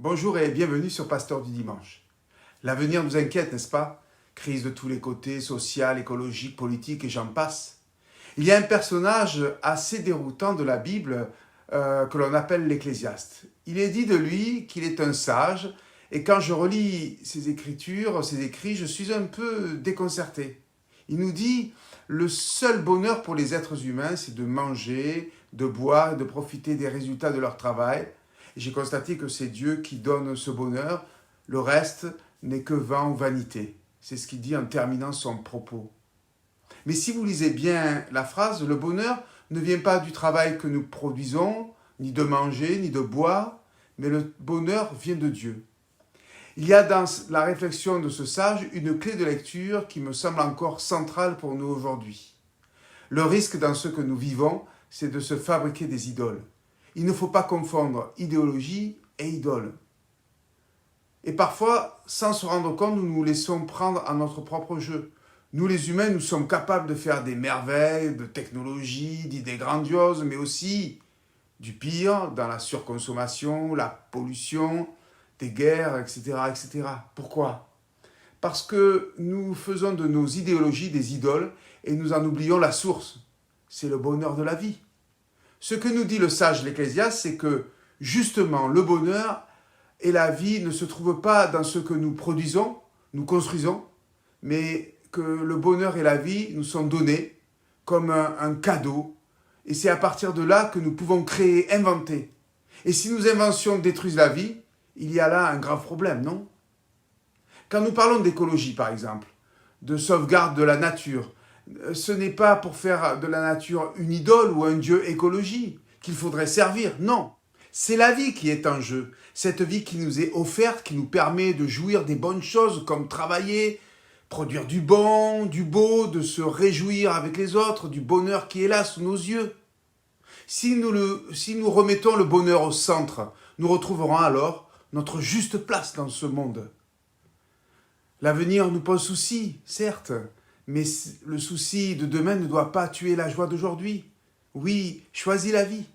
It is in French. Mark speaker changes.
Speaker 1: Bonjour et bienvenue sur Pasteur du Dimanche. L'avenir nous inquiète, n'est-ce pas? Crise de tous les côtés, sociale, écologique, politique et j'en passe. Il y a un personnage assez déroutant de la Bible que l'on appelle l'Ecclésiaste. Il est dit de lui qu'il est un sage et quand je relis ses écritures, ses écrits, je suis un peu déconcerté. Il nous dit le seul bonheur pour les êtres humains, c'est de manger, de boire et de profiter des résultats de leur travail. Et j'ai constaté que c'est Dieu qui donne ce bonheur. Le reste n'est que vent ou vanité. C'est ce qu'il dit en terminant son propos. Mais si vous lisez bien la phrase, le bonheur ne vient pas du travail que nous produisons, ni de manger, ni de boire, mais le bonheur vient de Dieu. Il y a dans la réflexion de ce sage une clé de lecture qui me semble encore centrale pour nous aujourd'hui. Le risque dans ce que nous vivons, c'est de se fabriquer des idoles. Il ne faut pas confondre idéologie et idole. Et parfois, sans se rendre compte, nous nous laissons prendre à notre propre jeu. Nous les humains, nous sommes capables de faire des merveilles, de technologies, d'idées grandioses, mais aussi du pire dans la surconsommation, la pollution, des guerres, etc., etc. Pourquoi? Parce que nous faisons de nos idéologies des idoles et nous en oublions la source. C'est le bonheur de la vie. Ce que nous dit le sage l'Ecclésiaste, c'est que justement le bonheur et la vie ne se trouvent pas dans ce que nous produisons, nous construisons, mais que le bonheur et la vie nous sont donnés comme un cadeau. Et c'est à partir de là que nous pouvons créer, inventer. Et si nos inventions détruisent la vie, il y a là un grave problème, non? Quand nous parlons d'écologie, par exemple, de sauvegarde de la nature, ce n'est pas pour faire de la nature une idole ou un dieu écologie qu'il faudrait servir, non. C'est la vie qui est en jeu, cette vie qui nous est offerte, qui nous permet de jouir des bonnes choses comme travailler, produire du bon, du beau, de se réjouir avec les autres, du bonheur qui est là sous nos yeux. Si nous remettons le bonheur au centre, nous retrouverons alors notre juste place dans ce monde. L'avenir nous pose souci, certes, mais le souci de demain ne doit pas tuer la joie d'aujourd'hui. Oui, choisis la vie.